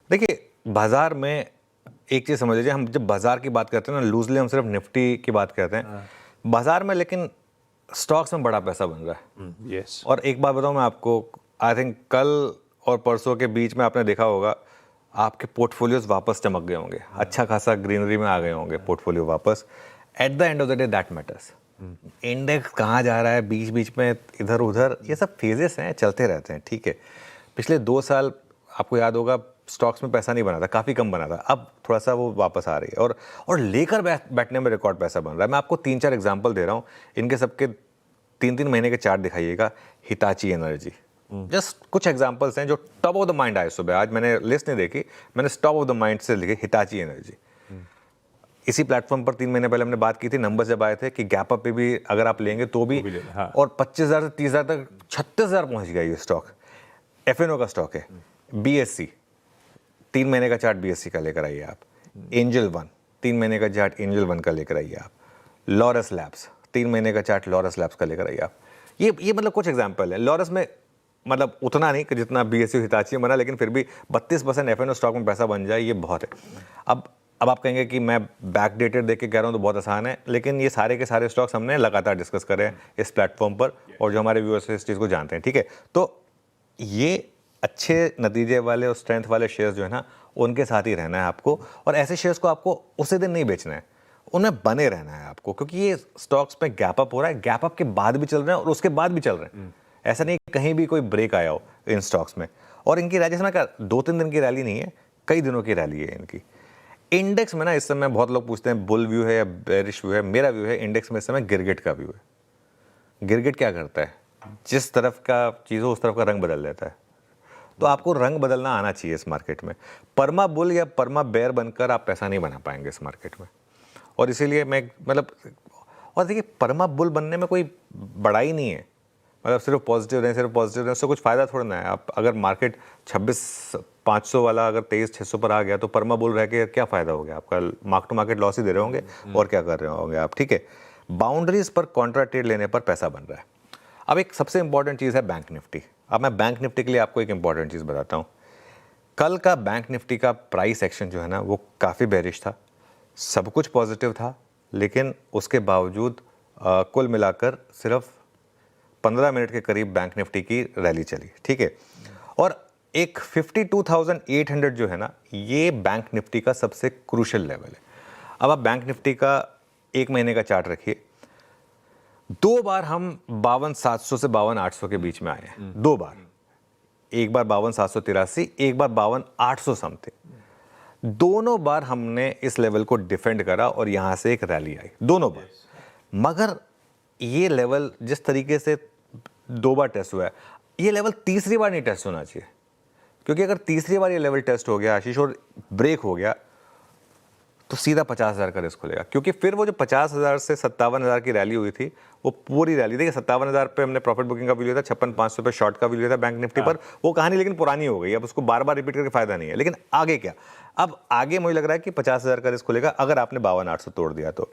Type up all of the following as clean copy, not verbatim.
देखिए, बाजार में एक चीज़ समझ लीजिए, हम जब बाजार की बात करते हैं ना, लूजली हम सिर्फ निफ्टी की बात करते हैं। बाजार में लेकिन स्टॉक्स में बड़ा पैसा बन रहा है। यस। और एक बात बताऊं मैं आपको, आई थिंक कल और परसों के बीच में आपने देखा होगा, आपके पोर्टफोलियोज वापस चमक गए होंगे, अच्छा खासा ग्रीनरी में आ गए होंगे पोर्टफोलियो वापस। At the end of the day that matters. Index कहाँ जा रहा है, बीच बीच में इधर उधर, ये सब फेजेस हैं, चलते रहते हैं, ठीक है। पिछले 2 साल आपको याद होगा, स्टॉक्स में पैसा नहीं बना था, काफ़ी कम बना था। अब थोड़ा सा वो वापस आ रही है, और लेकर बैठने में रिकॉर्ड पैसा बन रहा है। मैं आपको 3-4 एग्जांपल दे रहा हूँ, इनके सबके 3-3 महीने के चार्ट दिखाइएगा। हिताची एनर्जी, जस्ट कुछ एग्जांपल्स हैं जो टॉप ऑफ द माइंड आए सुबह। आज मैंने लिस्ट नहीं देखी, मैंने टॉप ऑफ द माइंड से लिखे हिताची एनर्जी। इसी प्लेटफॉर्म पर 3 महीने पहले हमने बात की थी, नंबर जब आए थे कि गैप अप पे भी अगर आप लेंगे तो भी हाँ। और 25,000 से 30,000 तक 36,000 पहुंच गया ये स्टॉक। एफएनओ का स्टॉक है। बीएससी 3 महीने का चार्ट बीएससी का लेकर आइए आप। एंजल वन 3 महीने का चार्ट एंजल वन का लेकर आइए आप। लॉरस लैब्स 3 महीने का चार्ट लॉरस लैब्स का लेकर आइए आप। ये मतलब कुछ एग्जांपल है। लॉरस में मतलब उतना नहीं कि जितना बीएससी हिताची में बना, लेकिन फिर भी 32% एफएनओ स्टॉक में पैसा बन जाए, ये बहुत है। अब आप कहेंगे कि मैं बैक डेटेड देख के कह रहा हूँ तो बहुत आसान है, लेकिन ये सारे के सारे स्टॉक्स हमने लगातार डिस्कस करे हैं इस प्लेटफॉर्म पर, और जो हमारे व्यूअर्स इस चीज़ को जानते हैं, ठीक है। तो ये अच्छे नतीजे वाले और स्ट्रेंथ वाले शेयर्स जो है ना, उनके साथ ही रहना है आपको, और ऐसे शेयर्स को आपको उसी दिन नहीं बेचना है, उनमें बने रहना है आपको, क्योंकि ये स्टॉक्स में गैप अप हो रहा है, गैप अप के बाद भी चल रहे हैं और उसके बाद भी चल रहे हैं। ऐसा नहीं कहीं भी कोई ब्रेक आया हो इन स्टॉक्स में। और इनकी रैली, जैसे मैं कहा, 2-3 दिन की रैली नहीं है, कई दिनों की रैली है इनकी। इंडेक्स में ना इस समय बहुत लोग पूछते हैं बुल व्यू है या बेरिश व्यू है। मेरा व्यू है इंडेक्स में इस समय गिरगिट का व्यू है। गिरगिट क्या करता है, जिस तरफ का चीज़ हो उस तरफ का रंग बदल देता है। तो आपको रंग बदलना आना चाहिए इस मार्केट में। परमा बुल या परमा बेयर बनकर आप पैसा नहीं बना पाएंगे इस मार्केट में। और इसीलिए मैं मतलब, और देखिए, परमा बुल बनने में कोई बड़ाई नहीं है, मतलब सिर्फ पॉजिटिव रहें, उससे कुछ फ़ायदा थोड़ा ना है। आप अगर मार्केट 26,500 वाला अगर 23,600 पर आ गया तो परमा बुल रह के क्या फ़ायदा हो गया आपका? मार्क टू मार्केट लॉस ही दे रहे होंगे, और क्या कर रहे होंगे आप, ठीक है। बाउंड्रीज पर कॉन्ट्रा ट्रेड लेने पर पैसा बन रहा है। अब एक सबसे इंपॉर्टेंट चीज़ है बैंक निफ्टी। अब मैं बैंक निफ्टी के लिए आपको एक इंपॉर्टेंट चीज़ बताता हूँ। कल का बैंक निफ्टी का प्राइस एक्शन जो है ना, वो काफ़ी बेरिश था। सब कुछ पॉजिटिव था, लेकिन उसके बावजूद कुल मिलाकर सिर्फ 15 मिनट के करीब बैंक निफ्टी की रैली चली, ठीक है। और एक 52,800 जो है ना, ये बैंक निफ्टी का सबसे क्रूशियल लेवल है। अब आप बैंक निफ्टी का 1 महीने का चार्ट रखिए। 2 बार हम 52,700 से 52,800 के बीच में आए हैं, 2 बार। एक बार 52,783, एक बार 52,800 समथिंग। दोनों बार हमने इस लेवल को डिफेंड करा और यहां से एक रैली आई, दोनों बार। मगर ये लेवल जिस तरीके से 2 बार टेस्ट हुआ है, ये लेवल तीसरी बार नहीं टेस्ट होना चाहिए। क्योंकि अगर तीसरी बार ये लेवल टेस्ट हो गया आशीष और ब्रेक हो गया, तो सीधा 50,000 का रिस्क खुलेगा। क्योंकि फिर वो जो 50,000 से 57,000 की रैली हुई थी, वो पूरी रैली, देखिए 57,000 पे हमने प्रॉफिट बुकिंग का भी लिया था, 56,500 पे शॉर्ट का भी लिया था बैंक निफ्टी पर। वो कहानी लेकिन पुरानी हो गई, अब उसको बार बार रिपीट करके फायदा नहीं है। लेकिन आगे क्या, अब आगे मुझे लग रहा है कि 50,000 का रिस्क खुलेगा अगर आपने 52,800 तोड़ दिया तो।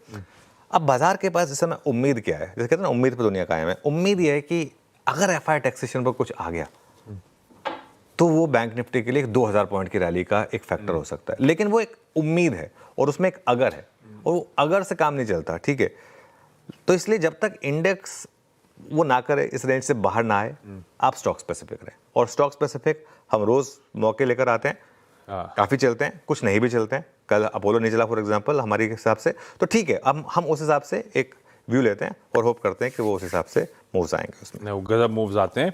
अब बाजार के पास इस समय उम्मीद क्या है, जैसे कहते हैं ना, उम्मीद पर दुनिया कायम है। उम्मीद यह है कि अगर एफआई टैक्सेशन पर कुछ आ गया तो वो बैंक निफ्टी के लिए 2,000 पॉइंट की रैली का एक फैक्टर हो सकता है। लेकिन वो एक उम्मीद है और उसमें एक अगर है, और वो अगर से काम नहीं चलता, ठीक है। तो इसलिए जब तक इंडेक्स वो ना करे, इस रेंज से बाहर ना आए, आप स्टॉक स्पेसिफिक रहें। और स्टॉक स्पेसिफिक हम रोज मौके लेकर आते हैं, काफ़ी चलते हैं, कुछ नहीं भी चलते हैं। कल अपोलो नहीं चला फॉर एग्जांपल हमारे हिसाब से, तो ठीक है, अब हम उस हिसाब से एक व्यू लेते हैं और होप करते हैं कि वो उस हिसाब से मूव्स आएंगे, उसमें गजब मूव्स आते हैं।